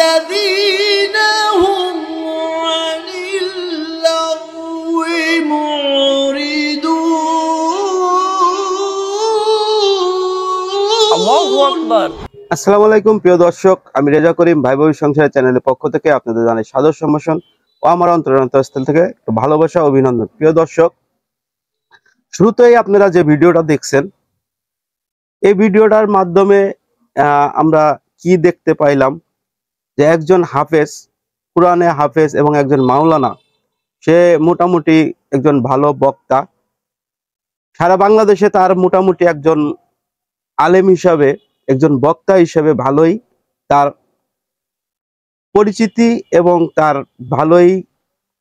والذين هم عن اللغو معرضون الله أكبر। আসসালামু আলাইকুম প্রিয় দর্শক, আমি রেজা করিম ভাই ভাবি সংসারের চ্যানেলের পক্ষ থেকে আপনাদের জানাই সাদর সম্ভাষণ ও আমার অন্তরস্থল থেকে ভালোবাসা অভিনন্দন। প্রিয় দর্শক, শুরুতেই আপনারা যে ভিডিওটা দেখছেন, এই ভিডিওটার মাধ্যমে আমরা কি দেখতে পাইলাম যে একজন হাফেজ, কুরআনে হাফেজ এবং একজন মাওলানা, সে মোটামুটি একজন ভালো বক্তা, সারা বাংলাদেশে তার মোটামুটি একজন আলেম হিসাবে, একজন বক্তা হিসেবে ভালোই তার পরিচিতি এবং তার ভালোই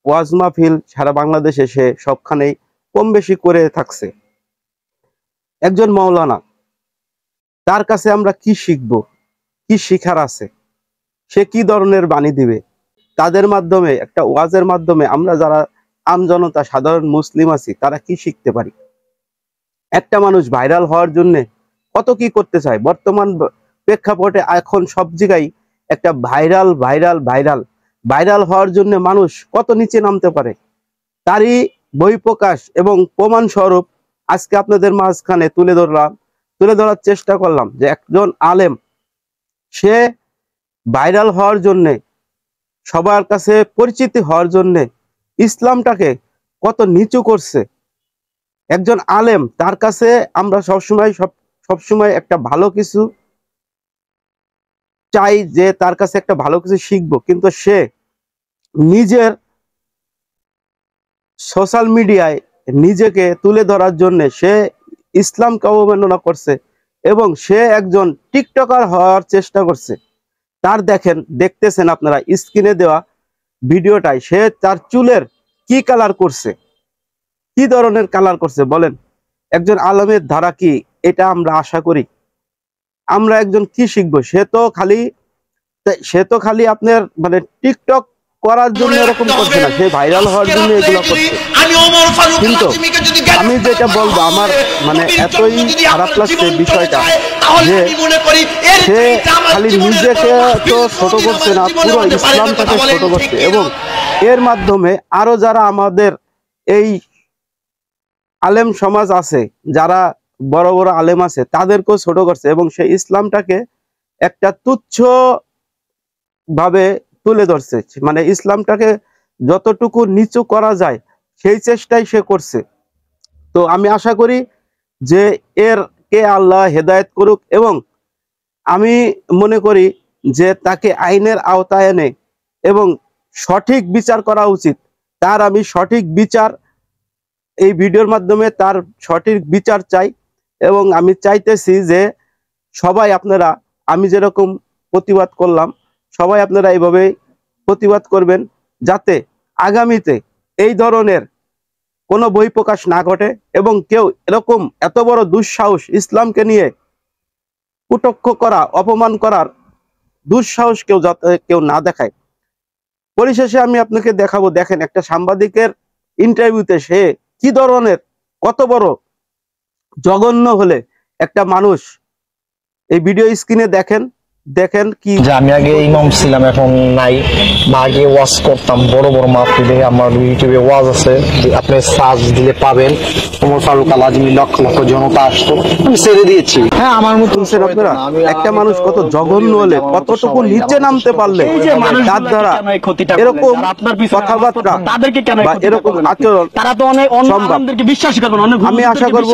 ওয়াজ মাহফিল সারা বাংলাদেশে সে সবখানেই কম বেশি করে থাকছে। একজন মাওলানা, তার কাছে আমরা কি শিখব, কি শিখার আছে, সে কি ধরনের বাণী দিবে, তাদের মাধ্যমে একটা ওয়াজের মাধ্যমে আমরা যারা আমজনতা সাধারণ মুসলিম আছি তারা কি শিখতে পারি। একটা মানুষ ভাইরাল হওয়ার জন্য কত কি করতে চায়। বর্তমান প্রেক্ষাপটে এখন সব জায়গায় একটা ভাইরাল ভাইরাল ভাইরাল ভাইরাল হওয়ার জন্য মানুষ কত নিচে নামতে পারে, তারই বহিঃপ্রকাশ এবং প্রমাণ স্বরূপ আজকে আপনাদের মাঝখানে তুলে ধরার চেষ্টা করলাম যে একজন আলেম, সে ভাইরাল হওয়ার জন্যে, সবার কাছে পরিচিতি হওয়ার জন্যে ইসলামটাকে কত নিচু করছে। একজন আলেম, তার কাছে আমরা সবসময় একটা ভালো কিছু চাই, যে তার কাছে একটা ভালো কিছু শিখবো, কিন্তু সে নিজের সোশ্যাল মিডিয়ায় নিজেকে তুলে ধরার জন্য সে ইসলামকে অবমাননা করছে এবং সে একজন টিকটকার হওয়ার চেষ্টা করছে। তার দেখতেছেন আপনারা স্ক্রিনে দেওয়া ভিডিওটাই, সে তার চুলের কি কালার করছে, কি ধরনের কালার করছে বলেন। একজন আলেমের ধারা কি এটা আমরা আশা করি? আমরা একজন কি শিখবো? সে তো খালি আপনার মানে টিকটক করার জন্য এরকম করছে না, সে ভাইরাল হওয়ার জন্য এগুলো করছে। কিন্তু আমি যেটা বলবো, আমার মানে এতই খারাপ লাগছে বিষয়টা, যে সে খালি নিজেকে তো ছোট করছে না, পুরো ইসলামটাকে ছোট করছে এবং এর মাধ্যমে আরো যারা আমাদের এই আলেম সমাজ আছে, যারা বড় বড় আলেম আছে, তাদেরকেও ছোট করছে এবং সে ইসলামটাকে একটা তুচ্ছ ভাবে তুলে ধরছে। মানে ইসলামটাকে যতটুকু নিচু করা যায় সেই চেষ্টাই সে করছে। তো আমি আশা করি যে এর কে আল্লাহ হেদায়েত করুক এবং আমি মনে করি যে তাকে আইনের আওতায় এনে এবং সঠিক বিচার করা উচিত। তার আমি সঠিক বিচার এই ভিডিওর মাধ্যমে তার সঠিক বিচার চাই এবং আমি চাইতেছি যে সবাই আপনারা, আমি যেরকম প্রতিবাদ করলাম, সবাই আপনারা এইভাবে প্রতিবাদ করবেন, যাতে আগামীতে এই ধরনের কোনো বহিঃপ্রকাশ না ঘটে এবং কেউ এরকম এত বড় দুঃসাহস ইসলামকে নিয়ে কুটক্ষ করা, অপমান করার দুঃসাহস কেউ না দেখায়। পরিশেষে আমি আপনাকে দেখাবো, দেখেন একটা সাংবাদিকের ইন্টারভিউতে সে কি ধরনের, কত বড় জঘন্য হলে একটা মানুষ। এই ভিডিও স্ক্রিনে দেখেন কি, আমি আগে ইমাম ছিলাম, এখন নাই। আগে ওয়াজ করতাম বড় বড় মাহফিলে, আমার ইউটিউবে ওয়াজ আছে, আপনি সার্চ দিলে পাবেন। ওমর ফারুক আল আজমি, লক্ষ লক্ষ জনতা আসতো, আমি ছেড়ে দিয়েছি। হ্যাঁ, আমার মতো আপনারা একটা মানুষ কত জঘন্য হলে, কতটুকু নিচে নামতে পারলে তার দ্বারা এরকম কথাবার্তা বা এরকম আচরণ, তারা তো অনেক অন্যদেরকে বিশ্বাস করবেন। আমি আশা করব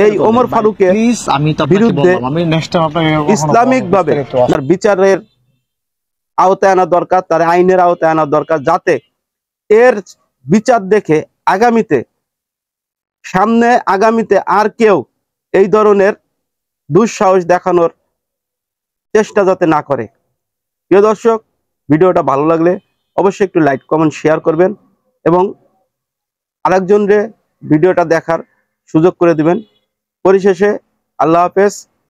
এই ওমর ফারুকের বিরুদ্ধে ইসলামিক ভাবে তার বিচারের আওতায় আনা দরকার, তার আইনের আওতায় আনা দরকার, যাতে এর বিচার দেখে আগামীতে আর কেউ এই ধরনের দুঃসাহস দেখানোর চেষ্টা যাতে না করে। প্রিয় দর্শক, ভিডিওটা ভালো লাগলে অবশ্যই একটু লাইক, কমেন্ট, শেয়ার করবেন এবং আরেকজনকে ভিডিওটা দেখার সুযোগ করে দিবেন। পরিশেষে আল্লাহ হাফেজ।